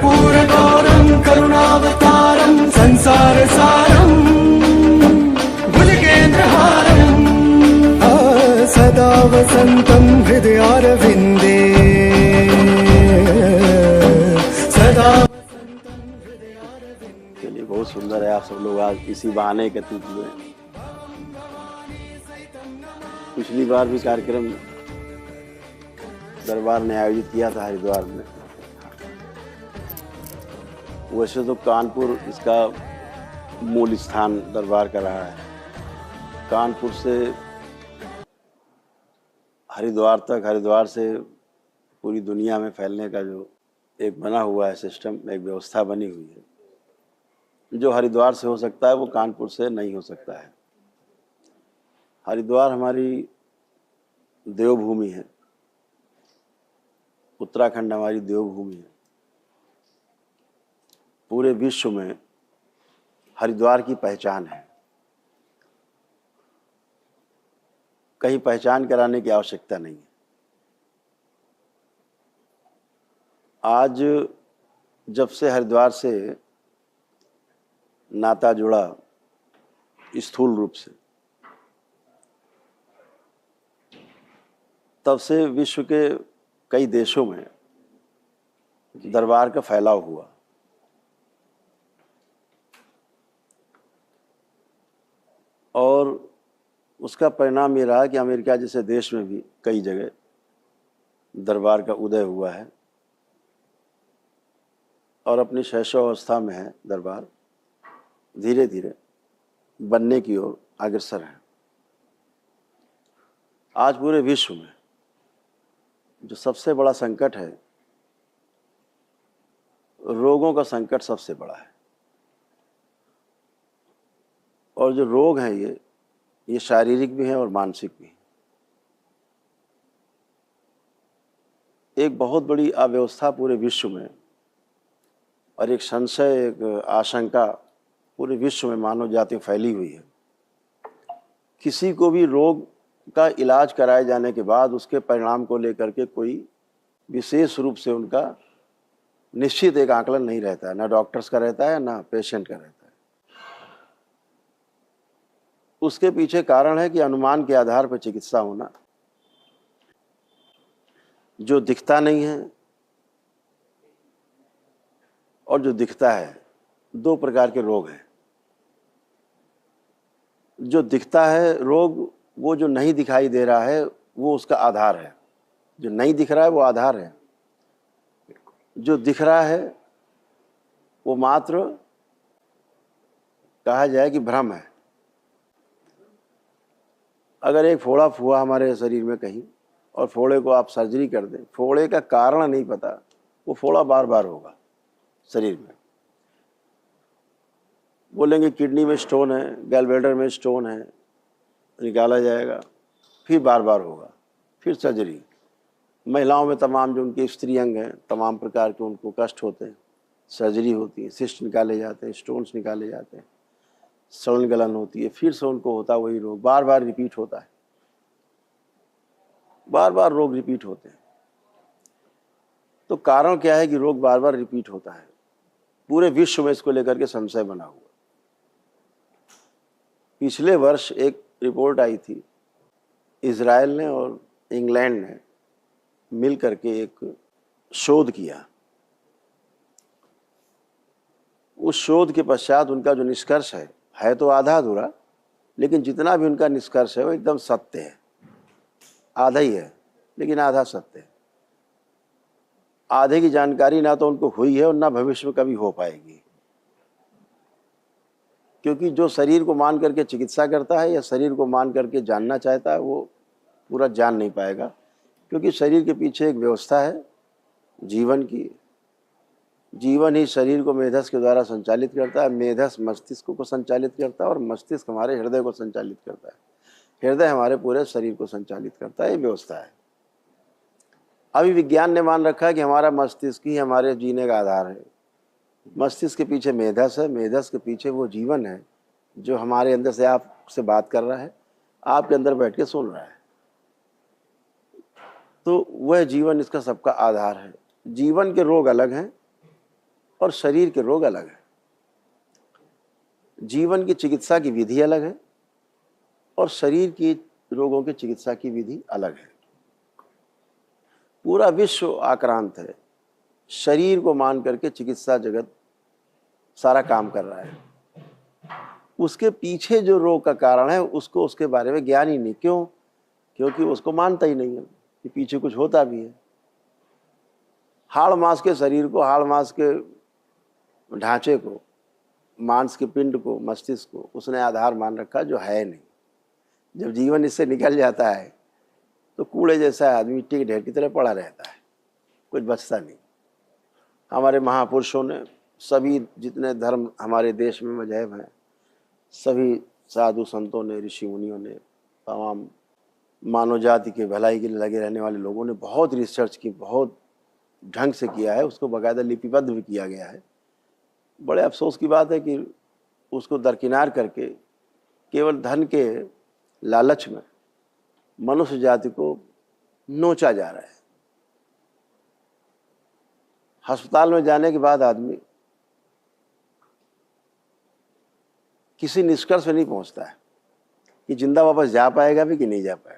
कर्पूरगौरं करुणावतारं संसारसारं भुजगेन्द्रहारं सदा वसन्तं हृदयारविन्दे सदा। चलिए, बहुत सुंदर है। आप सब लोग आज इसी बहाने एकत्रित हुए। पिछली बार भी कार्यक्रम दरबार ने आयोजित किया था हरिद्वार में। वैसे तो कानपुर इसका मूल स्थान दरबार का रहा है। कानपुर से हरिद्वार तक, हरिद्वार से पूरी दुनिया में फैलने का जो एक बना हुआ है सिस्टम, एक व्यवस्था बनी हुई है, जो हरिद्वार से हो सकता है वो कानपुर से नहीं हो सकता है। हरिद्वार हमारी देवभूमि है, उत्तराखंड हमारी देवभूमि है। पूरे विश्व में हरिद्वार की पहचान है। कहीं पहचान कराने की आवश्यकता नहीं है। आज जब से हरिद्वार से नाता जुड़ा स्थूल रूप से, तब से विश्व के कई देशों में दरबार का फैलाव हुआ। और उसका परिणाम ये रहा कि अमेरिका जैसे देश में भी कई जगह दरबार का उदय हुआ है और अपनी शैशवावस्था में है दरबार, धीरे धीरे बनने की ओर अग्रसर है। आज पूरे विश्व में जो सबसे बड़ा संकट है, रोगों का संकट सबसे बड़ा है। और जो रोग हैं ये शारीरिक भी हैं और मानसिक भी हैं। एक बहुत बड़ी अव्यवस्था पूरे विश्व में और एक संशय, एक आशंका पूरे विश्व में मानव जाति में फैली हुई है। किसी को भी रोग का इलाज कराए जाने के बाद उसके परिणाम को लेकर के कोई विशेष रूप से उनका निश्चित एक आकलन नहीं रहता है, ना डॉक्टर्स का रहता है ना पेशेंट का रहता है। उसके पीछे कारण है कि अनुमान के आधार पर चिकित्सा होना। जो दिखता नहीं है और जो दिखता है, दो प्रकार के रोग हैं। जो दिखता है रोग, वो जो नहीं दिखाई दे रहा है वो उसका आधार है। जो नहीं दिख रहा है वो आधार है। जो दिख रहा है वो मात्र कहा जाए कि भ्रम है। अगर एक फोड़ा हुआ हमारे शरीर में कहीं और फोड़े को आप सर्जरी कर दें, फोड़े का कारण नहीं पता, वो फोड़ा बार बार होगा शरीर में। बोलेंगे किडनी में स्टोन है, गैलब्लैडर में स्टोन है, निकाला जाएगा, फिर बार बार होगा, फिर सर्जरी। महिलाओं में तमाम जो उनके स्त्री अंग हैं, तमाम प्रकार के उनको कष्ट होते हैं, सर्जरी होती है, सिस्ट निकाले जाते हैं, स्टोन्स निकाले जाते हैं, सड़न गलन होती है, फिर से उनको होता वही रोग, बार बार रिपीट होता है। बार बार रोग रिपीट होते हैं। तो कारण क्या है कि रोग बार बार रिपीट होता है? पूरे विश्व में इसको लेकर के संशय बना हुआ। पिछले वर्ष एक रिपोर्ट आई थी, इजराइल ने और इंग्लैंड ने मिल करके एक शोध किया। उस शोध के पश्चात उनका जो निष्कर्ष है तो आधा अधूरा, लेकिन जितना भी उनका निष्कर्ष है वो एकदम सत्य है। आधा ही है लेकिन आधा सत्य है। आधे की जानकारी ना तो उनको हुई है और ना भविष्य में कभी हो पाएगी। क्योंकि जो शरीर को मान करके चिकित्सा करता है या शरीर को मान करके जानना चाहता है, वो पूरा जान नहीं पाएगा। क्योंकि शरीर के पीछे एक व्यवस्था है जीवन की। जीवन ही शरीर को मेधस के द्वारा संचालित करता है, मेधस मस्तिष्क को संचालित करता है और मस्तिष्क हमारे हृदय को संचालित करता है, हृदय हमारे पूरे शरीर को संचालित करता है। ये व्यवस्था है। अभी विज्ञान ने मान रखा है कि हमारा मस्तिष्क ही हमारे जीने का आधार है। मस्तिष्क के पीछे मेधस है, मेधस के पीछे वो जीवन है जो हमारे अंदर से आपसे बात कर रहा है, आपके अंदर बैठ के सुन रहा है। तो वह जीवन इसका सबका आधार है। जीवन के रोग अलग हैं और शरीर के रोग अलग है। जीवन की चिकित्सा की विधि अलग है और शरीर की रोगों की चिकित्सा की विधि अलग है। पूरा विश्व आक्रांत है, शरीर को मान करके चिकित्सा जगत सारा काम कर रहा है। उसके पीछे जो रोग का कारण है उसको उसके बारे में ज्ञान ही नहीं। क्यों? क्योंकि उसको मानता ही नहीं है कि पीछे कुछ होता भी है। हाड़ मांस के शरीर को, हाड़ मांस के ढांचे को, मांस के पिंड को, मस्तिष्क को उसने आधार मान रखा जो है नहीं। जब जीवन इससे निकल जाता है तो कूड़े जैसा आदमी मिट्टी के ढेर की तरह पड़ा रहता है, कुछ बचता नहीं। हमारे महापुरुषों ने, सभी जितने धर्म हमारे देश में मजहब हैं, सभी साधु संतों ने, ऋषि मुनियों ने, तमाम मानव जाति के भलाई के लिए लगे रहने वाले लोगों ने बहुत रिसर्च की, बहुत ढंग से किया है। उसको बाकायदा लिपिबद्ध भी किया गया है। बड़े अफसोस की बात है कि उसको दरकिनार करके केवल धन के लालच में मनुष्य जाति को नोचा जा रहा है। अस्पताल में जाने के बाद आदमी किसी निष्कर्ष पे नहीं पहुंचता है कि जिंदा वापस जा पाएगा भी कि नहीं जा पाएगा।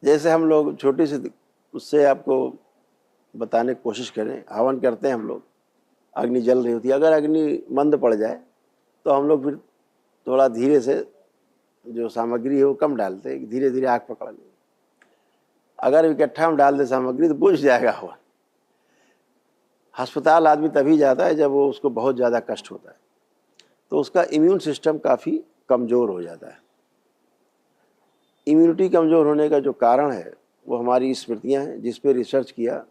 जैसे हम लोग छोटी सी उससे आपको बताने की कोशिश करें, हवन करते हैं हम लोग, अग्नि जल रही होती है, अगर अग्नि मंद पड़ जाए तो हम लोग फिर थोड़ा धीरे से जो सामग्री है वो कम डालते हैं, धीरे धीरे आग पकड़ लें। अगर इकट्ठा हम डाल दे सामग्री तो बुझ जाएगा हवन। अस्पताल आदमी तभी जाता है जब वो उसको बहुत ज़्यादा कष्ट होता है, तो उसका इम्यून सिस्टम काफ़ी कमज़ोर हो जाता है। इम्यूनिटी कमज़ोर होने का जो कारण है वो हमारी स्मृतियाँ हैं, जिस पे रिसर्च किया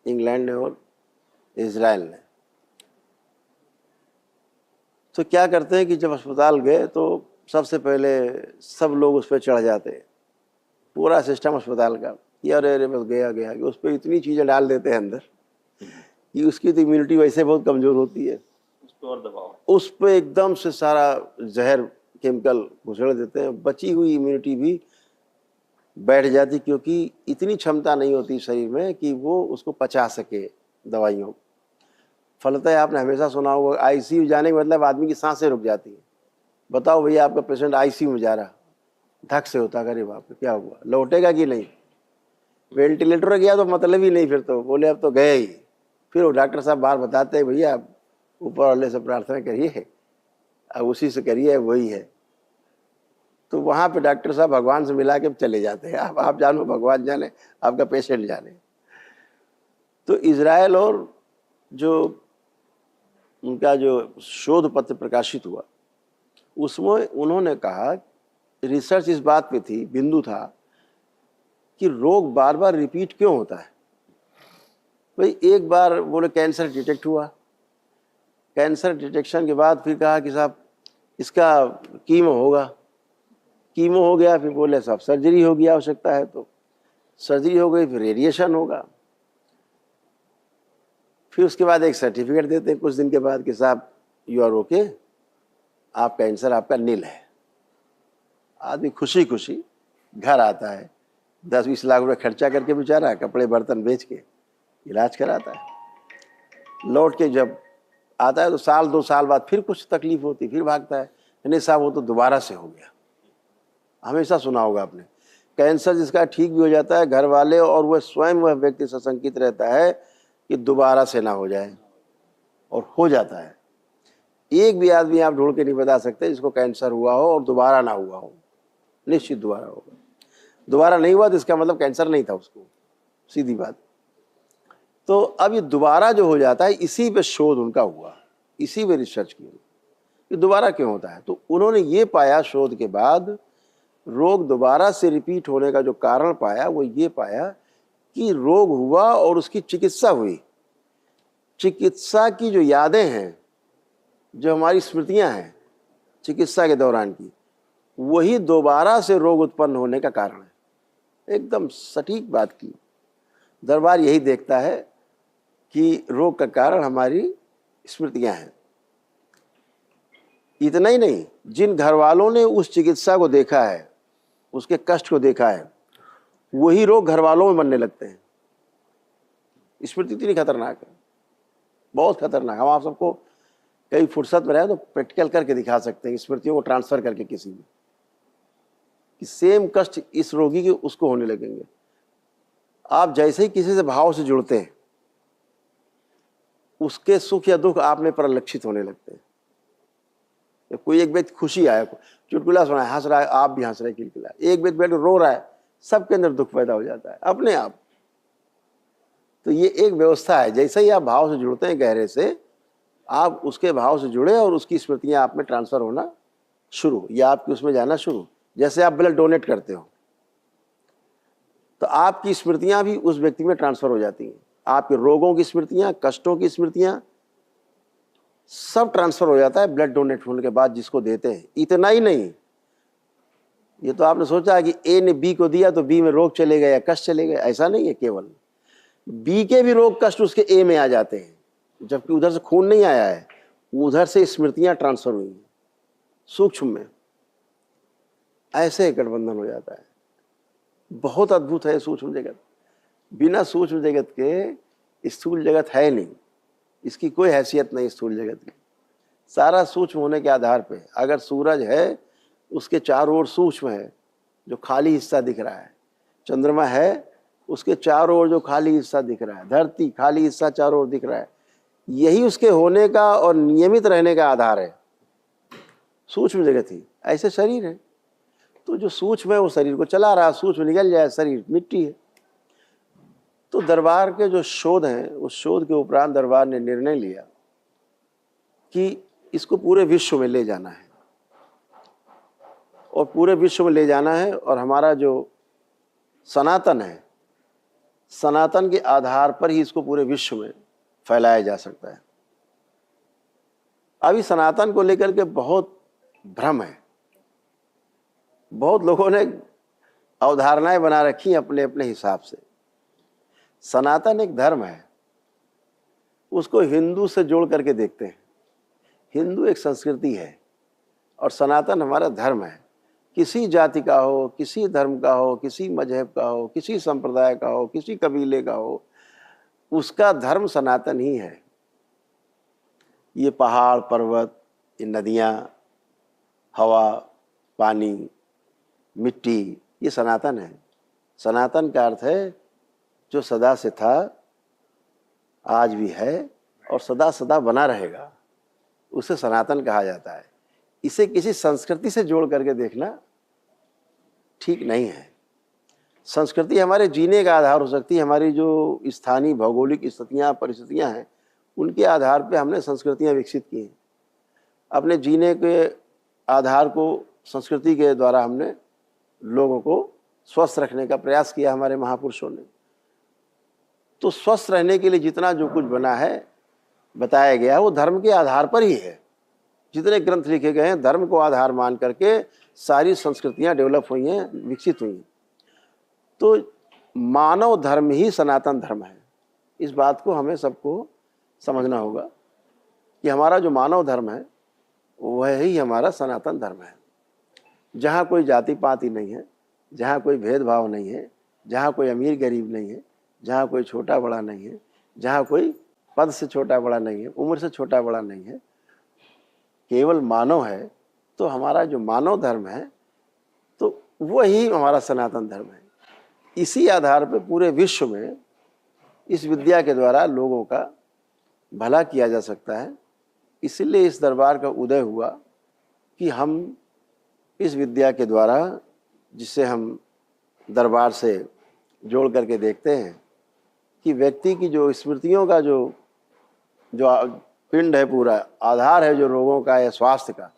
इंग्लैंड ने और इजराइल ने। तो क्या करते हैं कि जब अस्पताल गए तो सबसे पहले सब लोग उस पर चढ़ जाते हैं, पूरा सिस्टम अस्पताल का, कि अरे अरे बस गया गया, कि उस पर इतनी चीज़ें डाल देते हैं अंदर कि उसकी तो इम्यूनिटी वैसे बहुत कमज़ोर होती है, उस पर एकदम से सारा जहर केमिकल घुसड़ देते हैं। बची हुई इम्यूनिटी भी बैठ जाती, क्योंकि इतनी क्षमता नहीं होती शरीर में कि वो उसको पचा सके दवाइयों। फलतः आपने हमेशा सुना होगा आईसीयू जाने का मतलब आदमी की सांसें रुक जाती हैं। बताओ भैया आपका पेशेंट आईसीयू में जा रहा, धक से होता, अरे बाप रे क्या हुआ, लौटेगा कि नहीं। वेंटिलेटर गया तो मतलब ही नहीं, फिर तो बोले अब तो गए ही। फिर वो डॉक्टर साहब बाहर बताते हैं भैया आप ऊपर वाले से प्रार्थना करिए, अब उसी से करिए, वही है। तो वहाँ पे डॉक्टर साहब भगवान से मिला के चले जाते हैं। आप जानो, भगवान जाने, आपका पेशेंट जाने। तो इजराइल और जो उनका जो शोध पत्र प्रकाशित हुआ उसमें उन्होंने कहा, रिसर्च इस बात पे थी, बिंदु था कि रोग बार बार रिपीट क्यों होता है। भाई एक बार बोले कैंसर डिटेक्ट हुआ, कैंसर डिटेक्शन के बाद फिर कहा कि साहब इसका कीमो होगा, कीमो हो गया, फिर बोले साहब सर्जरी होगी, आवश्यकता है तो सर्जरी हो गई, फिर रेडिएशन होगा। फिर उसके बाद एक सर्टिफिकेट देते हैं कुछ दिन के बाद कि साहब यू आर ओके, आप कैंसर आपका नील है। आदमी खुशी खुशी घर आता है, 10-20 लाख रुपये खर्चा करके बेचारा कपड़े बर्तन बेच के इलाज कराता है। लौट के जब आता है तो साल 2 साल बाद फिर कुछ तकलीफ होती, फिर भागता है, नहीं साहब वो तो दोबारा से हो गया। हमेशा सुना होगा आपने, कैंसर जिसका ठीक भी हो जाता है, घर वाले और वह स्वयं वह व्यक्ति सशंकित रहता है कि दोबारा से ना हो जाए, और हो जाता है। एक भी आदमी आप ढूंढ के नहीं बता सकते जिसको कैंसर हुआ हो और दोबारा ना हुआ हो। निश्चित दोबारा होगा। दोबारा नहीं हुआ तो इसका मतलब कैंसर नहीं था उसको, सीधी बात। तो अब ये दोबारा जो हो जाता है, इसी पे शोध उनका हुआ, इसी पे रिसर्च की कि दोबारा क्यों होता है। तो उन्होंने ये पाया शोध के बाद, रोग दोबारा से रिपीट होने का जो कारण पाया वो ये पाया कि रोग हुआ और उसकी चिकित्सा हुई। चिकित्सा की जो यादें हैं, जो हमारी स्मृतियां हैं चिकित्सा के दौरान की, वही दोबारा से रोग उत्पन्न होने का कारण है। एकदम सटीक बात की। दरबार यही देखता है कि रोग का कारण हमारी स्मृतियां हैं। इतना ही नहीं, जिन घर वालों ने उस चिकित्सा को देखा है, उसके कष्ट को देखा है, वही रोग घर वालों में बनने लगते हैं। स्मृति इतनी खतरनाक है, बहुत खतरनाक। हम आप सबको कई फुर्सत में रहे तो प्रैक्टिकल करके दिखा सकते हैं, स्मृतियों को ट्रांसफर करके किसी में, कि सेम कष्ट इस रोगी के उसको होने लगेंगे। आप जैसे ही किसी से भाव से जुड़ते हैं, उसके सुख या दुख आप में परिलक्षित होने लगते हैं। कोई एक व्यक्ति खुशी आया, चुटकुला सुना है, हंस रहा है, आप भी हंस रहे खिलखिला, एक व्यक्ति बैठ रो रहा है, सबके अंदर दुख पैदा हो जाता है अपने आप। तो ये एक व्यवस्था है, जैसे ही आप भाव से जुड़ते हैं गहरे से, आप उसके भाव से जुड़े और उसकी स्मृतियां आप में ट्रांसफर होना शुरू, या आपकी उसमें जाना शुरू। जैसे आप ब्लड डोनेट करते हो तो आपकी स्मृतियां भी उस व्यक्ति में ट्रांसफर हो जाती हैं। आपके रोगों की स्मृतियां, कष्टों की स्मृतियां, सब ट्रांसफर हो जाता है ब्लड डोनेट होने के बाद जिसको देते हैं। इतना ही नहीं, ये तो आपने सोचा है कि ए ने बी को दिया तो बी में रोग चले गए या कष्ट चले गए, ऐसा नहीं है। केवल बी के भी रोग कष्ट उसके ए में आ जाते हैं, जबकि उधर से खून नहीं आया है, उधर से स्मृतियां ट्रांसफर हुई हैं सूक्ष्म में। ऐसे गठबंधन हो जाता है। बहुत अद्भुत है सूक्ष्म जगत। बिना सूक्ष्म जगत के स्थूल जगत है नहीं, इसकी कोई हैसियत नहीं स्थूल जगत की। सारा सूक्ष्म होने के आधार पे, अगर सूरज है उसके चारों ओर सूक्ष्म है जो खाली हिस्सा दिख रहा है, चंद्रमा है उसके चारों ओर जो खाली हिस्सा दिख रहा है, धरती खाली हिस्सा चारों ओर दिख रहा है, यही उसके होने का और नियमित रहने का आधार है, सूक्ष्म जगत ही। ऐसे शरीर है, तो जो सूक्ष्म है वो शरीर को चला रहा है, सूक्ष्म निकल जाए शरीर मिट्टी है। तो दरबार के जो शोध हैं, उस शोध के उपरांत दरबार ने निर्णय लिया कि इसको पूरे विश्व में ले जाना है, और पूरे विश्व में ले जाना है। और हमारा जो सनातन है, सनातन के आधार पर ही इसको पूरे विश्व में फैलाया जा सकता है। अभी सनातन को लेकर के बहुत भ्रम है, बहुत लोगों ने अवधारणाएं बना रखी अपने अपने हिसाब से। सनातन एक धर्म है, उसको हिंदू से जोड़ करके देखते हैं। हिंदू एक संस्कृति है और सनातन हमारा धर्म है। किसी जाति का हो, किसी धर्म का हो, किसी मजहब का हो, किसी संप्रदाय का हो, किसी कबीले का हो, उसका धर्म सनातन ही है। ये पहाड़ पर्वत, ये नदियाँ, हवा, पानी, मिट्टी, ये सनातन है। सनातन का अर्थ है जो सदा से था, आज भी है और सदा सदा बना रहेगा, उसे सनातन कहा जाता है। इसे किसी संस्कृति से जोड़ करके देखना ठीक नहीं है। संस्कृति हमारे जीने का आधार हो सकती है। हमारी जो स्थानीय भौगोलिक स्थितियाँ, परिस्थितियाँ हैं, उनके आधार पे हमने संस्कृतियाँ विकसित की हैं। अपने जीने के आधार को संस्कृति के द्वारा हमने लोगों को स्वस्थ रखने का प्रयास किया हमारे महापुरुषों ने। तो स्वस्थ रहने के लिए जितना जो कुछ बना है, बताया गया है, वो धर्म के आधार पर ही है। जितने ग्रंथ लिखे गए हैं धर्म को आधार मान करके सारी संस्कृतियां डेवलप हुई हैं, विकसित हुई हैं। तो मानव धर्म ही सनातन धर्म है। इस बात को हमें सबको समझना होगा कि हमारा जो मानव धर्म है वह ही हमारा सनातन धर्म है। जहाँ कोई जाति पाति नहीं है, जहाँ कोई भेदभाव नहीं है, जहाँ कोई अमीर गरीब नहीं है, जहाँ कोई छोटा बड़ा नहीं है, जहाँ कोई पद से छोटा बड़ा नहीं है, उम्र से छोटा बड़ा नहीं है, केवल मानव है। तो हमारा जो मानव धर्म है तो वही हमारा सनातन धर्म है। इसी आधार पर पूरे विश्व में इस विद्या के द्वारा लोगों का भला किया जा सकता है। इसलिए इस दरबार का उदय हुआ कि हम इस विद्या के द्वारा, जिसे हम दरबार से जोड़ करके देखते हैं कि व्यक्ति की जो स्मृतियों का जो पिंड है, पूरा आधार है जो रोगों का या स्वास्थ्य का,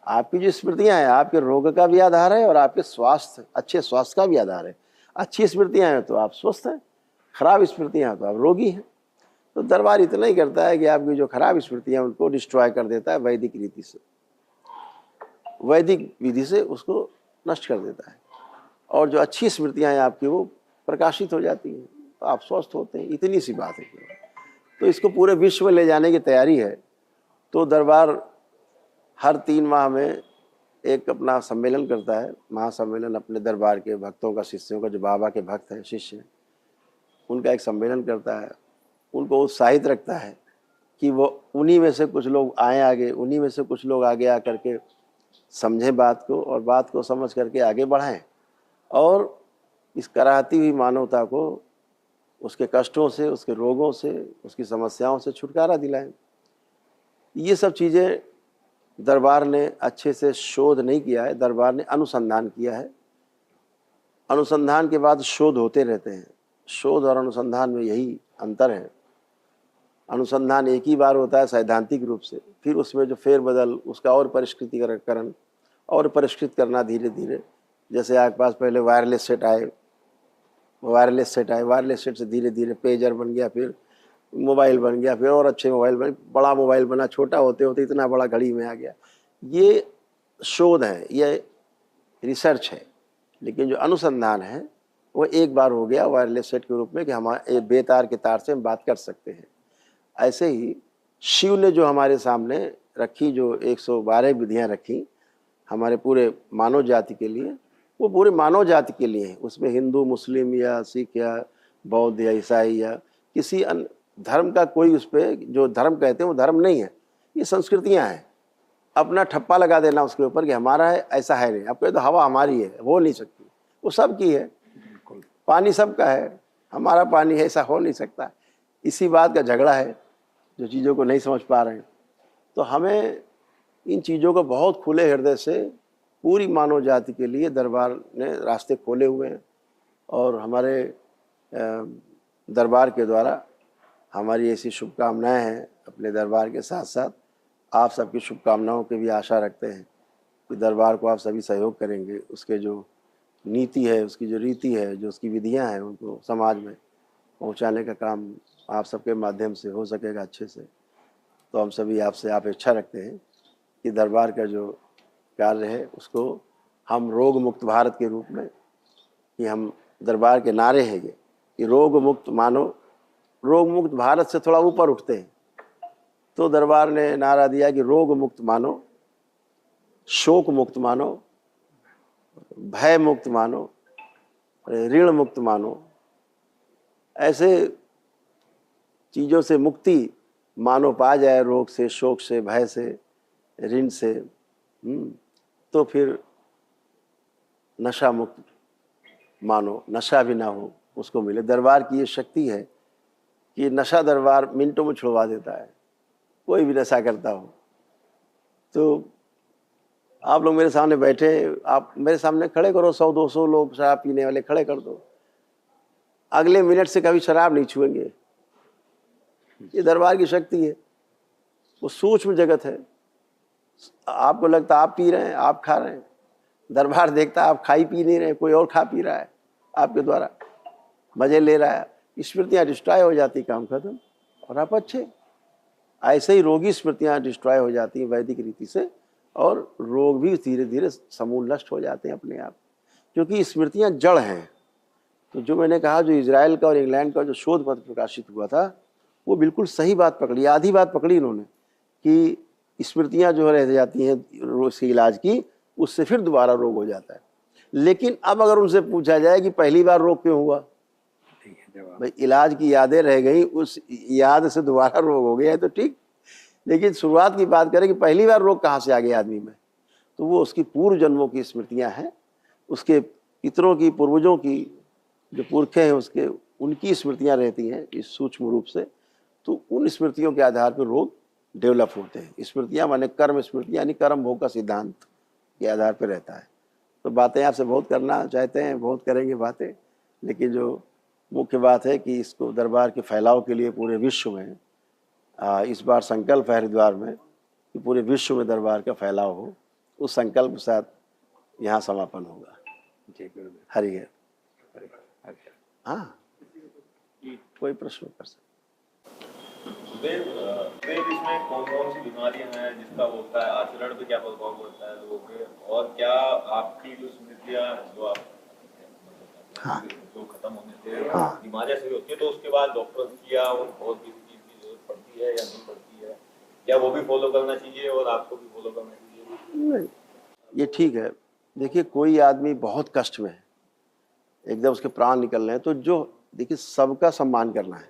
आपकी जो स्मृतियां हैं आपके रोग का भी आधार है और आपके स्वास्थ्य, अच्छे स्वास्थ्य का भी आधार है। अच्छी स्मृतियां हैं तो आप स्वस्थ हैं, खराब स्मृतियां हैं तो आप रोगी हैं। तो दरबार इतना ही करता है कि आपकी जो खराब स्मृतियां हैं उनको डिस्ट्रॉय कर देता है, वैदिक रीति से, वैदिक विधि से उसको नष्ट कर देता है, और जो अच्छी स्मृतियां हैं आपकी वो प्रकाशित हो जाती हैं, तो आप स्वस्थ होते हैं। इतनी सी बात है। तो इसको पूरे विश्व में ले जाने की तैयारी है। तो दरबार हर 3 माह में एक अपना सम्मेलन करता है, महासम्मेलन। अपने दरबार के भक्तों का, शिष्यों का, जो बाबा के भक्त हैं, शिष्य हैं, उनका एक सम्मेलन करता है। उनको उत्साहित रखता है कि वो उन्हीं में से कुछ लोग आए आगे, उन्हीं में से कुछ लोग आगे आकर के समझें बात को और बात को समझ करके आगे बढ़ाएं और इस कराहती हुई मानवता को उसके कष्टों से, उसके रोगों से, उसकी समस्याओं से छुटकारा दिलाएं। ये सब चीज़ें दरबार ने अच्छे से शोध नहीं किया है, दरबार ने अनुसंधान किया है। अनुसंधान के बाद शोध होते रहते हैं। शोध और अनुसंधान में यही अंतर है। अनुसंधान एक ही बार होता है सैद्धांतिक रूप से, फिर उसमें जो फेरबदल, उसका और परिष्कृतिकरण और परिष्कृत करना धीरे धीरे। जैसे आपके पास पहले वायरलेस सेट आए, वायरलेस सेट से धीरे धीरे पेजर बन गया, फिर मोबाइल बन गया, फिर और अच्छे मोबाइल बने, बड़ा मोबाइल बना, छोटा होते होते इतना बड़ा घड़ी में आ गया। ये शोध है, ये रिसर्च है। लेकिन जो अनुसंधान है वो एक बार हो गया वायरलेस सेट के रूप में कि हमारे बेतार के तार से हम बात कर सकते हैं। ऐसे ही शिव ने जो हमारे सामने रखी, जो 112 विधियाँ रखी हमारे पूरे मानव जाति के लिए, वो पूरे मानव जाति के लिए है। उसमें हिंदू, मुस्लिम या सिख या बौद्ध या ईसाई या किसी अन्य धर्म का कोई उस पर जो धर्म कहते हैं वो धर्म नहीं है, ये संस्कृतियाँ हैं। अपना ठप्पा लगा देना उसके ऊपर कि हमारा है, ऐसा है नहीं। आप कहे तो हवा हमारी है, हो नहीं सकती, वो सबकी है। पानी सबका है, हमारा पानी है, ऐसा हो नहीं सकता। इसी बात का झगड़ा है जो चीज़ों को नहीं समझ पा रहे हैं। तो हमें इन चीज़ों को बहुत खुले हृदय से पूरी मानव जाति के लिए दरबार ने रास्ते खोले हुए हैं और हमारे दरबार के द्वारा हमारी ऐसी शुभकामनाएं हैं। अपने दरबार के साथ साथ आप सबकी शुभकामनाओं की भी आशा रखते हैं कि दरबार को आप सभी सहयोग करेंगे। उसके जो नीति है, उसकी जो रीति है, जो उसकी विधियां हैं, उनको समाज में पहुंचाने का काम आप सबके माध्यम से हो सकेगा अच्छे से। तो हम सभी आपसे अपेक्षा रखते हैं कि दरबार का जो कार्य है उसको हम रोग मुक्त भारत के रूप में, कि हम दरबार के नारे हैं ये कि रोग मुक्त मानो, रोग मुक्त भारत से थोड़ा ऊपर उठते हैं। तो दरबार ने नारा दिया कि रोग मुक्त मानो, शोक मुक्त मानो, भय मुक्त मानो, ऋण मुक्त मानो। ऐसे चीज़ों से मुक्ति मानो पा जाए, रोग से, शोक से, भय से, ऋण से, तो फिर नशा मुक्त मानो, नशा भी ना हो उसको मिले। दरबार की ये शक्ति है कि नशा दरबार मिनटों में छुड़वा देता है, कोई भी नशा करता हो। तो आप लोग मेरे सामने बैठे, आप मेरे सामने खड़े करो 100-200 लोग शराब पीने वाले खड़े कर दो, अगले मिनट से कभी शराब नहीं छुएंगे। ये दरबार की शक्ति है, वो सूक्ष्म जगत है। आपको लगता आप पी रहे हैं, आप खा रहे हैं, दरबार देखता आप खा ही पी नहीं रहे, कोई और खा पी रहा है आपके द्वारा, मजे ले रहा है। स्मृतियाँ डिस्ट्रॉय हो जाती, काम खत्म और आप अच्छे। ऐसे ही रोगी स्मृतियाँ डिस्ट्रॉय हो जाती हैं वैदिक रीति से, और रोग भी धीरे धीरे समूल नष्ट हो जाते हैं अपने आप, क्योंकि स्मृतियाँ जड़ हैं। तो जो मैंने कहा, जो इजराइल का और इंग्लैंड का जो शोध पत्र प्रकाशित हुआ था, वो बिल्कुल सही बात पकड़ी, आधी बात पकड़ी इन्होंने कि स्मृतियाँ जो रह जाती हैं रोग से इलाज की, उससे फिर दोबारा रोग हो जाता है। लेकिन अब अगर उनसे पूछा जाए कि पहली बार रोग क्यों हुआ, भाई इलाज की यादें रह गई, उस याद से दोबारा रोग हो गया है तो ठीक, लेकिन शुरुआत की बात करें कि पहली बार रोग कहाँ से आ गया आदमी में, तो वो उसकी पूर्व जन्मों की स्मृतियाँ हैं, उसके पितरों की, पूर्वजों की, जो पुरखे हैं उसके, उनकी स्मृतियाँ रहती हैं इस सूक्ष्म रूप से। तो उन स्मृतियों के आधार पर रोग डेवलप होते हैं। स्मृतियाँ माने कर्म स्मृतियाँ, यानी कर्म भोग का सिद्धांत के आधार पर रहता है। तो बातें आपसे बहुत करना चाहते हैं, बहुत करेंगे बातें, लेकिन जो मुख्य बात है कि इसको दरबार के फैलाव के लिए पूरे विश्व में इस बार संकल्प है हरिद्वार में कि पूरे विश्व में दरबार का फैलाव हो। उस संकल्प के साथ यहाँ समापन होगा। हरिहर। हाँ, कोई प्रश्न कर सकते। इसमें कौन कौन सी बीमारियां हैं जिसका होता है, आचरण पे क्या प्रभाव पड़ता है लोगों के, और क्या आपकी जो स्मृतियां जो आप जो खत्म होने से बीमारियां सही होती है, तो उसके बाद डॉक्टर किया और किसी चीज की जरूरत पड़ती है या नहीं पड़ती है, क्या वो भी फॉलो करना चाहिए और आपको भी फॉलो करना चाहिए? नहीं, ये ठीक है। देखिए, कोई आदमी बहुत कष्ट में है, एकदम उसके प्राण निकल रहे हैं, तो जो देखिए सबका सम्मान करना है,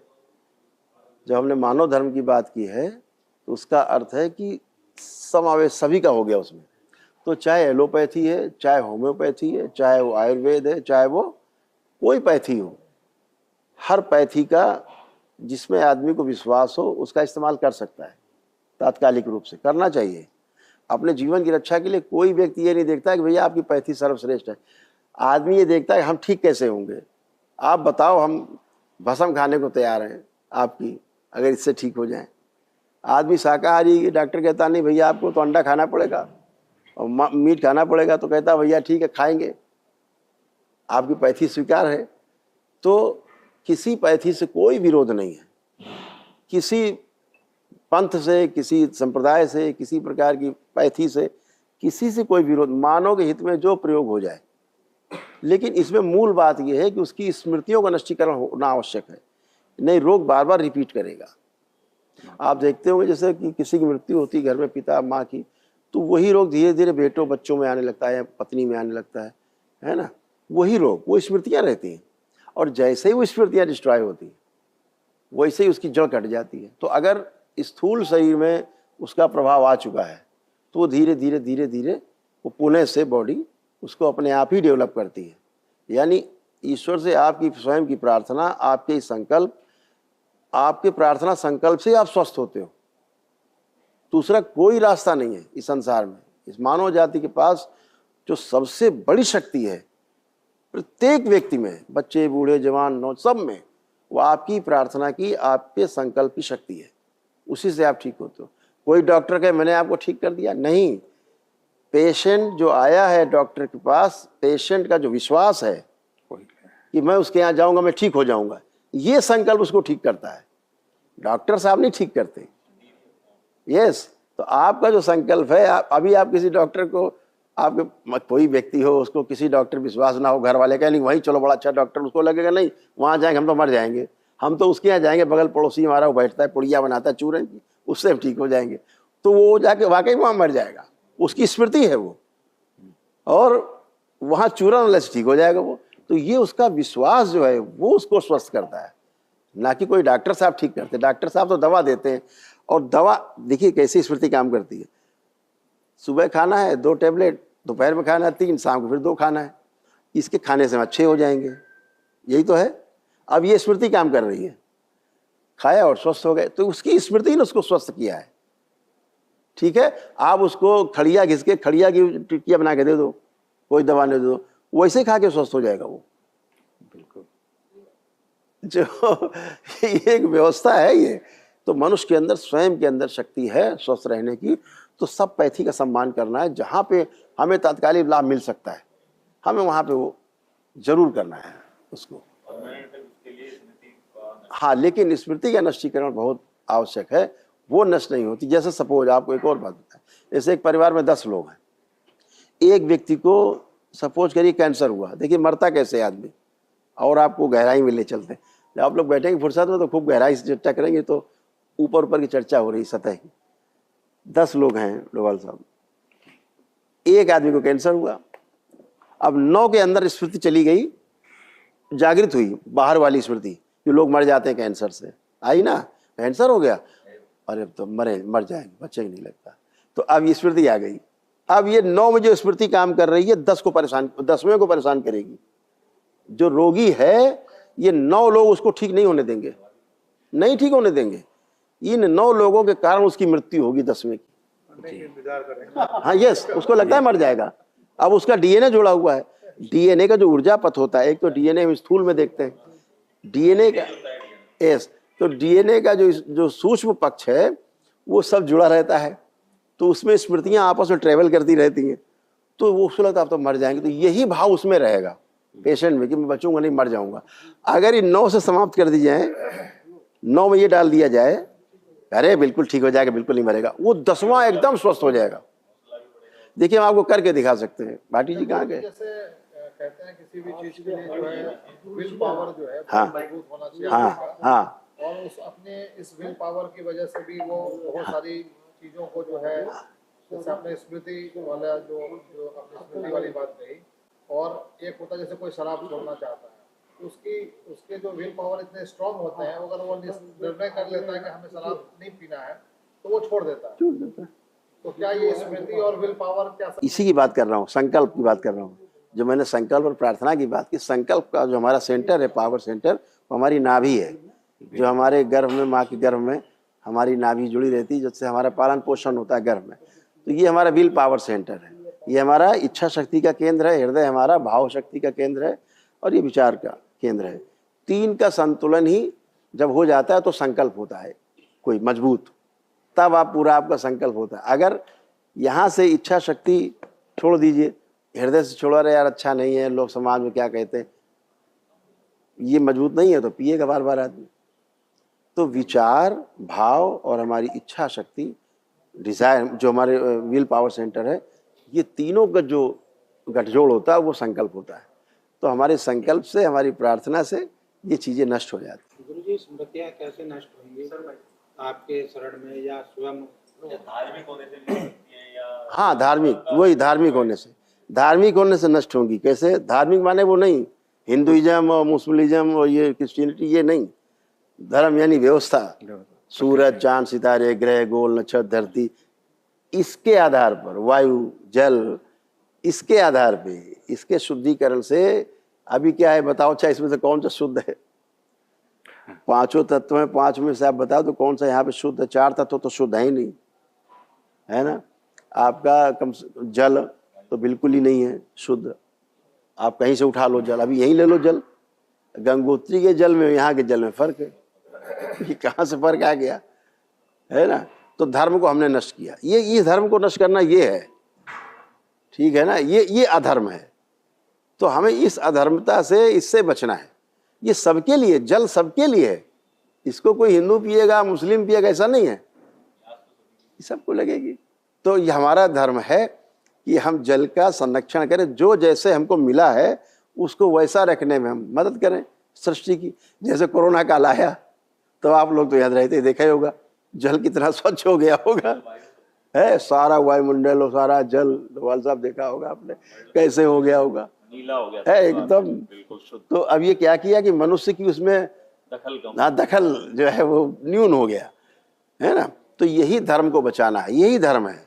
जब हमने मानव धर्म की बात की है तो उसका अर्थ है कि समावेश सभी का हो गया उसमें। तो चाहे एलोपैथी है, चाहे होम्योपैथी है, चाहे वो आयुर्वेद है, चाहे वो कोई पैथी हो, हर पैथी का जिसमें आदमी को विश्वास हो उसका इस्तेमाल कर सकता है। तात्कालिक रूप से करना चाहिए। अपने जीवन की रक्षा के लिए कोई व्यक्ति ये नहीं देखता कि भैया आपकी पैथी सर्वश्रेष्ठ है। आदमी ये देखता है कि हम ठीक कैसे होंगे। आप बताओ, हम भस्म खाने को तैयार हैं आपकी, अगर इससे ठीक हो जाए। आदमी शाकाहारी, डॉक्टर कहता नहीं भैया आपको तो अंडा खाना पड़ेगा और मीट खाना पड़ेगा, तो कहता भैया ठीक है खाएंगे, आपकी पैथी स्वीकार है। तो किसी पैथी से कोई विरोध नहीं है, किसी पंथ से, किसी संप्रदाय से, किसी प्रकार की पैथी से, किसी से कोई विरोध। मानव के हित में जो प्रयोग हो जाए, लेकिन इसमें मूल बात यह है कि उसकी स्मृतियों का नष्टीकरण होना आवश्यक है, नहीं रोग बार बार रिपीट करेगा। आप देखते होंगे जैसे कि किसी की मृत्यु होती है घर में, पिता माँ की, तो वही रोग धीरे धीरे बेटों बच्चों में आने लगता है, पत्नी में आने लगता है ना। वही रोग, वो स्मृतियाँ रहती हैं, और जैसे ही वो स्मृतियाँ डिस्ट्रॉय होती हैं वैसे ही उसकी जड़ कट जाती है। तो अगर स्थूल शरीर में उसका प्रभाव आ चुका है तो वो धीरे धीरे धीरे धीरे वो पुनः से बॉडी उसको अपने आप ही डेवलप करती है। यानी ईश्वर से आपकी स्वयं की प्रार्थना, आपके संकल्प, आपके प्रार्थना संकल्प से आप स्वस्थ होते हो। दूसरा कोई रास्ता नहीं है इस संसार में। इस मानव जाति के पास जो सबसे बड़ी शक्ति है प्रत्येक व्यक्ति में, बच्चे बूढ़े जवान नौ सब में, वो आपकी प्रार्थना की, आपके संकल्प की शक्ति है। उसी से आप ठीक होते हो। कोई डॉक्टर कहे मैंने आपको ठीक कर दिया, नहीं। पेशेंट जो आया है डॉक्टर के पास, पेशेंट का जो विश्वास है कि मैं उसके यहाँ जाऊंगा मैं ठीक हो जाऊंगा, ये संकल्प उसको ठीक करता है। डॉक्टर साहब नहीं ठीक करते। यस, तो आपका जो संकल्प है, अभी आप किसी डॉक्टर को, आपके कोई व्यक्ति हो उसको किसी डॉक्टर विश्वास ना हो, घर वाले कहें नहीं वहीं चलो बड़ा अच्छा डॉक्टर, उसको लगेगा नहीं वहाँ जाएंगे हम तो मर जाएंगे, हम तो उसके यहाँ जाएंगे, बगल पड़ोसी हमारा वो बैठता है पुड़िया बनाता है चूरन की, उससे हम ठीक हो जाएंगे। तो वो जाके वाकई वहाँ मर जाएगा, उसकी स्मृति है वो, और वहाँ चूरन वाले से ठीक हो जाएगा वो। तो ये उसका विश्वास जो है वो उसको स्वस्थ करता है, ना कि कोई डॉक्टर साहब ठीक करते। डॉक्टर साहब तो दवा देते हैं, और दवा देखिए कैसी स्मृति काम करती है। सुबह खाना है 2 टैबलेट, दोपहर में खाना है 3, शाम को फिर 2 खाना है, इसके खाने से हम अच्छे हो जाएंगे, यही तो है। अब ये स्मृति काम कर रही है, खाया और स्वस्थ हो गए, तो उसकी स्मृति ने उसको स्वस्थ किया है। ठीक है, आप उसको खड़िया घिस के खड़िया की टिक्किया बना के दे दो, कोई दवा नहीं दे दो, वैसे खा के स्वस्थ हो जाएगा वो। बिल्कुल, जो एक व्यवस्था है ये। तो मनुष्य के अंदर, स्वयं के अंदर शक्ति है स्वस्थ रहने की। तो सब पैथी का सम्मान करना है। जहाँ पे हमें तात्कालिक लाभ मिल सकता है हमें वहाँ पे वो जरूर करना है उसको। हाँ, लेकिन स्मृति का नष्टीकरण बहुत आवश्यक है, वो नष्ट नहीं होती। जैसे सपोज आपको एक और बात बताएं, जैसे एक परिवार में 10 लोग हैं, एक व्यक्ति को सपोज करिए कैंसर हुआ। देखिए मरता कैसे आदमी, और आपको गहराई में ले चलते हैं। जब आप लोग बैठेंगे फुर्सत में तो खूब गहराई से चर्चा करेंगे, तो ऊपर ऊपर की चर्चा हो रही सतह की। 10 लोग हैं डोभाल साहब, एक आदमी को कैंसर हुआ। अब 9 के अंदर स्मृति चली गई, जागृत हुई बाहर वाली स्मृति, जो लोग मर जाते हैं कैंसर से, आई ना, कैंसर हो गया, अरे तो मर जाएंगे, बच्चे ही नहीं लगता। तो अब ये स्मृति आ गई। अब ये 9 में जो स्मृति काम कर रही है 10वें को परेशान करेगी। जो रोगी है ये 9 लोग उसको ठीक नहीं होने देंगे, नहीं ठीक होने देंगे। इन 9 लोगों के कारण उसकी मृत्यु होगी 10वें की। हाँ यस, उसको लगता है मर जाएगा। अब उसका डीएनए जुड़ा हुआ है। डीएनए का जो ऊर्जा पथ होता है, एक तो डीएनए हम स्थूल में देखते हैं, डीएनए का यस, तो डीएनए का जो सूक्ष्म पक्ष है वो सब जुड़ा रहता है। तो उसमें स्मृतियां आपस में ट्रेवल करती रहती हैं। तो वो उसको लगता है आप तो मर जाएंगे। तो यही भाव उसमें रहेगा पेशेंट में कि मैं बचूंगा नहीं, मर जाऊंगा। अगर ये 9 से समाप्त कर दी जाए, 9 में ये डाल दिया जाए, अरे बिल्कुल ठीक हो जाएगा, बिल्कुल नहीं मरेगा, वो 10वां एकदम स्वस्थ हो जाएगा। देखिए हम आपको करके दिखा सकते हैं। भाटी जी कहाँ गए? कहते हैं किसी भी चीज के लिए जो है विल पावर जो है हाँ, मजबूत होना चाहिए। हाँ हाँ, और उस अपने इस विल पावर की वजह से भी वो बहुत सारी चीजों को जो है, जैसे अपने स्मृति वाला जो अपनी स्मृति वाली बात कही। और एक होता है जैसे कोई शराब छोड़ना चाहता है उसकी उसके जो विल पावर इतने स्ट्रांग होते हैं, अगर वो निर्णय कर लेता है कि हमें शराब नहीं पीना है तो वो छोड़ देता है। तो क्या ये स्मृति और विल पावर क्या इसी की बात कर रहा हूँ, संकल्प की बात कर रहा हूँ। जो मैंने संकल्प और प्रार्थना की बात की, संकल्प का जो हमारा सेंटर है, पावर सेंटर, वो हमारी नाभि है। जो हमारे गर्भ में, माँ के गर्भ में हमारी नाभि जुड़ी रहती है, जिससे हमारा पालन पोषण होता है गर्भ में। तो ये हमारा विल पावर सेंटर है, ये हमारा इच्छा शक्ति का केंद्र है, हृदय हमारा भाव शक्ति का केंद्र है, और ये विचार का केंद्र है। तीन का संतुलन ही जब हो जाता है तो संकल्प होता है कोई मजबूत, तब आप पूरा आपका संकल्प होता है। अगर यहाँ से इच्छा शक्ति छोड़ दीजिए, हृदय से छोड़ा रहे, यार अच्छा नहीं है, लोग समाज में क्या कहते हैं, ये मजबूत नहीं है, तो पिएगा बार बार आदमी। तो विचार, भाव और हमारी इच्छा शक्ति, डिजायर, जो हमारे विल पावर सेंटर है, ये तीनों का जो गठजोड़ होता है वो संकल्प होता है। तो हमारे संकल्प से, हमारी प्रार्थना से ये चीजें नष्ट हो जाती हैं। गुरुजी, स्मृतियाँ कैसे नष्ट होंगी आपके शरण में या स्वयं? धार्मिक होने से भी हो सकती है या हाँ, धार्मिक, वही धार्मिक होने से नष्ट होंगी। कैसे? धार्मिक माने वो नहीं हिंदुइज्म और मुस्लिम और ये क्रिश्चियनिटी, ये नहीं। धर्म यानी व्यवस्था, सूरज, चांद, सितारे, ग्रह, गोल, नक्षत्र, धरती, इसके आधार पर, वायु, जल, इसके आधार पे, इसके शुद्धिकरण से। अभी क्या है बताओ, अच्छा इसमें से कौन सा शुद्ध है? पांचों तत्व हैं, पांच में से आप बताओ तो कौन सा यहाँ पे शुद्ध है? चार तत्व तो शुद्ध है ही नहीं, है ना। आपका जल तो बिल्कुल ही नहीं है शुद्ध। आप कहीं से उठा लो जल, अभी यहीं ले लो जल, गंगोत्री के जल में यहाँ के जल में फर्क है। ये कहाँ से फर्क आ गया, है ना। तो धर्म को हमने नष्ट किया। ये धर्म को नष्ट करना ये है, ठीक है ना। ये अधर्म है। तो हमें इस अधर्मता से, इससे बचना है। ये सबके लिए, जल सबके लिए है। इसको कोई हिंदू पिएगा, मुस्लिम पिएगा, ऐसा नहीं है, ये सबको लगेगी। तो ये हमारा धर्म है कि हम जल का संरक्षण करें, जो जैसे हमको मिला है उसको वैसा रखने में हम मदद करें सृष्टि की। जैसे कोरोना काल आया तो आप लोग तो याद रहते, देखा ही होगा जल कितना स्वच्छ हो गया होगा, है सारा वायुमंडल और सारा जल, डोभाल साहब देखा होगा आपने कैसे हो गया होगा, नीला हो गया है एकदम बिल्कुल शुद्ध। तो अब ये क्या किया कि मनुष्य की उसमें दखल जो है वो न्यून हो गया, है ना। तो यही धर्म को बचाना है, यही धर्म है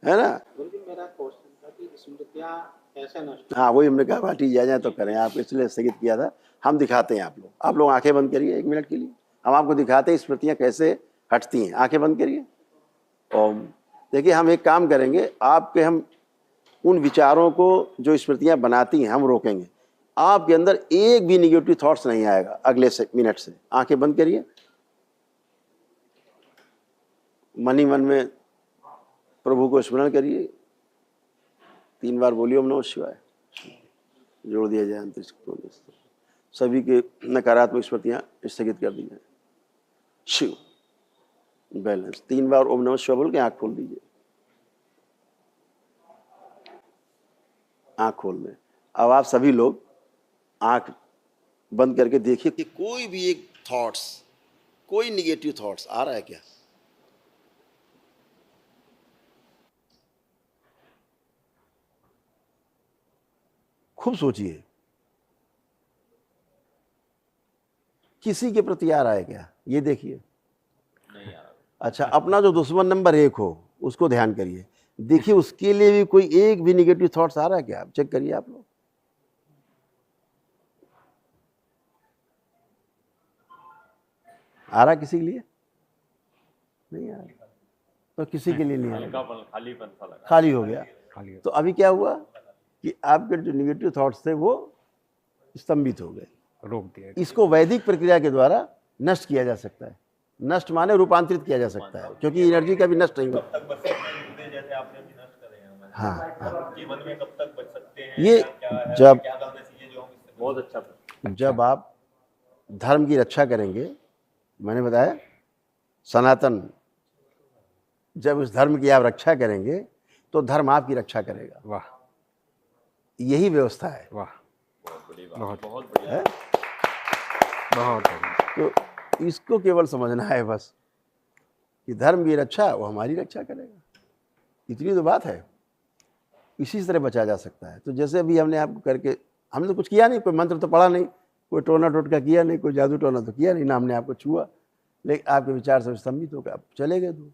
ना। गुरुजी, मेरा क्वेश्चन था कि स्मृतियाँ कैसे नष्ट? हाँ, वही हमने कहा पार्टी जाए तो करें, आप इसलिए स्थगित किया था। हम दिखाते हैं, आप लोग आंखें बंद करिए 1 मिनट के लिए, हम आपको दिखाते हैं स्मृतियाँ कैसे हटती हैं। आंखें बंद करिए। ओम। देखिए, हम एक काम करेंगे, आपके हम उन विचारों को जो स्मृतियाँ बनाती हैं हम रोकेंगे। आपके अंदर एक भी निगेटिव थॉट्स नहीं आएगा अगले मिनट से। आंखें बंद करिए, मन ही मन में प्रभु को स्मरण करिए, 3 बार बोलिए ओम नमः शिवाय, जोड़ दिया जाए अंतरिक्ष को। सभी के नकारात्मक स्मृतियाँ स्थगित कर दी जाए। शिव बैलेंस। 3 बार ओम नमः शिवाय बोल के आँख खोल दीजिए। आँख खोल दें। अब आप सभी लोग आँख बंद करके देखिए कि कोई भी एक थॉट्स, कोई निगेटिव थॉट्स आ रहा है क्या? खूब सोचिए, किसी के प्रति आ रहा है क्या, ये देखिए। नहीं आ रहा। अच्छा, अपना जो दुश्मन नंबर 1 हो उसको ध्यान करिए, देखिए उसके लिए भी कोई एक भी निगेटिव थॉट्स आ रहा है क्या? आप चेक करिए आप लोग। आ रहा किसी के लिए? नहीं आ रहा। तो किसी के लिए नहीं आ रहा, खालीपन सा लगा, खाली हो गया। तो अभी क्या हुआ कि आपके जो निगेटिव थॉट्स थे वो स्तंभित हो गए, रोक दिया। इसको वैदिक प्रक्रिया के द्वारा नष्ट किया जा सकता है। नष्ट माने रूपांतरित किया जा सकता है, क्योंकि एनर्जी का भी नष्ट नहीं होता। तक बच सकते हैं जैसे आपने अभी नष्ट करे हैं। हाँ, जीवन में कब तक बच सकते हैं? ये क्या है, जब क्या करना चाहिए जो हम इससे बहुत अच्छा जब आप धर्म की रक्षा करेंगे, मैंने बताया सनातन, जब उस धर्म की आप रक्षा करेंगे तो धर्म आपकी रक्षा करेगा। वाह, यही व्यवस्था है। वाह, बहुत बढ़िया। बहुत बढ़िया। तो इसको केवल समझना है बस कि धर्म की रक्षा वो हमारी रक्षा करेगा, इतनी तो बात है। इसी तरह बचा जा सकता है। तो जैसे अभी हमने आपको करके हमने तो कुछ किया नहीं, कोई मंत्र तो पढ़ा नहीं, कोई टोना टोटका किया नहीं, कोई जादू टोना तो किया नहीं, ना हमने आपको छुआ, लेकिन आपके विचार से स्तंभित होकर आप चले गए दूर।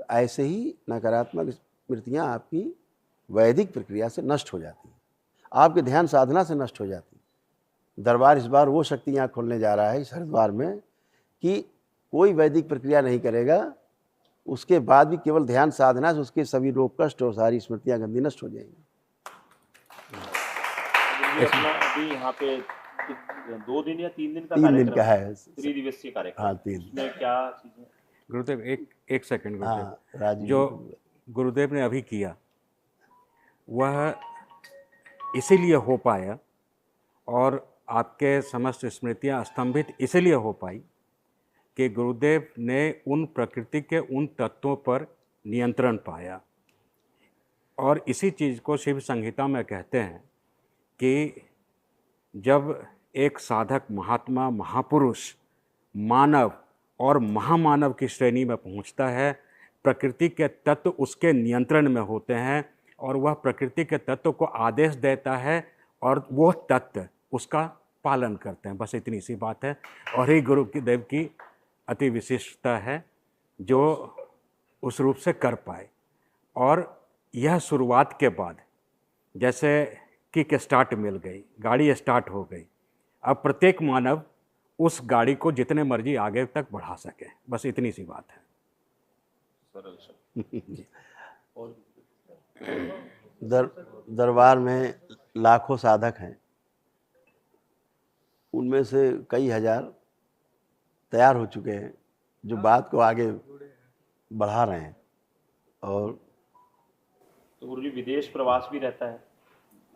तो ऐसे ही नकारात्मक स्मृतियाँ आपकी वैदिक प्रक्रिया से नष्ट हो जाती हैं, आपके ध्यान साधना से नष्ट हो जाती हैं। दरबार इस बार वो शक्तियाँ खोलने जा रहा है इस हरिद्वार में कि कोई वैदिक प्रक्रिया नहीं करेगा, उसके बाद भी केवल ध्यान साधना से उसके सभी रोग कष्ट और सारी स्मृतियाँ गंदी नष्ट हो जाएंगी। ये अपना अभी यहाँ पे 2 दिन या 3 दिन का 3 दिन का है। 3 दिवसीय कार्यक्रम। हाँ, 3 इसमें क्या चीजें? गुरुदेव एक सेकंड गुरुदेव। हाँ, राजीव जो गुरुदेव ने अभी किया वह इसीलिए हो पाया और आपके समस्त स्मृतियाँ स्तंभित इसीलिए हो पाई कि गुरुदेव ने उन प्रकृति के उन तत्वों पर नियंत्रण पाया। और इसी चीज़ को शिव संहिता में कहते हैं कि जब एक साधक महात्मा महापुरुष मानव और महामानव की श्रेणी में पहुंचता है, प्रकृति के तत्व उसके नियंत्रण में होते हैं और वह प्रकृति के तत्व को आदेश देता है और वो तत्व उसका पालन करते हैं। बस इतनी सी बात है और ही गुरुदेव की अति विशिष्टता है जो उस रूप से कर पाए। और यह शुरुआत के बाद जैसे किक स्टार्ट मिल गई, गाड़ी स्टार्ट हो गई, अब प्रत्येक मानव उस गाड़ी को जितने मर्जी आगे तक बढ़ा सके, बस इतनी सी बात है। सरल शब्द। और दरबार में लाखों साधक हैं, उनमें से कई हजार तैयार हो चुके हैं जो बात को आगे बढ़ा रहे हैं। और तो गुरुजी विदेश प्रवास भी रहता है,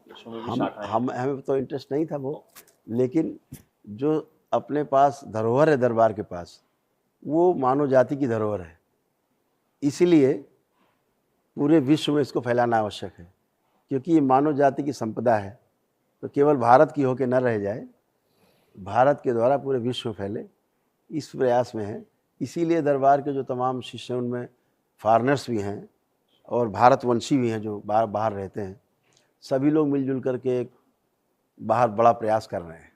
देशों में भी शाखाएं हैं। हमें तो इंटरेस्ट नहीं था वो, लेकिन जो अपने पास धरोहर है दरबार के पास, वो मानव जाति की धरोहर है, इसीलिए पूरे विश्व में इसको फैलाना आवश्यक है, क्योंकि ये मानव जाति की संपदा है। तो केवल भारत की होकर न रह जाए, भारत के द्वारा पूरे विश्व में फैले, इस प्रयास में है। इसीलिए दरबार के जो तमाम शिष्य हैं उनमें फॉरेनर्स भी हैं और भारतवंशी भी हैं जो बाहर रहते हैं। सभी लोग मिलजुल करके एक बाहर बड़ा प्रयास कर रहे हैं,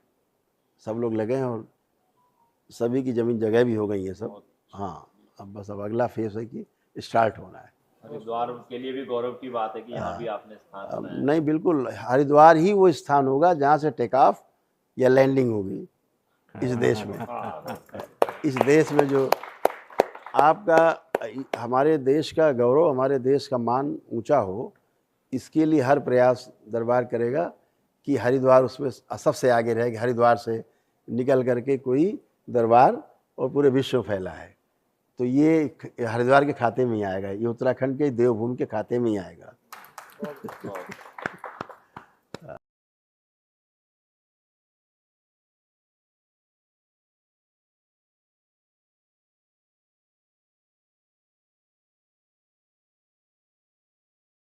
सब लोग लगे हैं और सभी की ज़मीन जगह भी हो गई है सब। हाँ, अब बस अब अगला फेज है कि स्टार्ट होना है। हरिद्वार के लिए भी गौरव की बात है कि यहाँ भी आपने स्थान बनाया। नहीं, बिल्कुल हरिद्वार ही वो स्थान होगा जहाँ से टेक ऑफ या लैंडिंग होगी इस देश में। इस देश में जो आपका, हमारे देश का गौरव, हमारे देश का मान ऊंचा हो, इसके लिए हर प्रयास दरबार करेगा कि हरिद्वार उसमें सबसे आगे रहे, कि हरिद्वार से निकल करके कोई दरबार और पूरे विश्व में फैला है। तो ये हरिद्वार के खाते में ही आएगा, ये उत्तराखंड के देवभूमि के खाते में ही आएगा।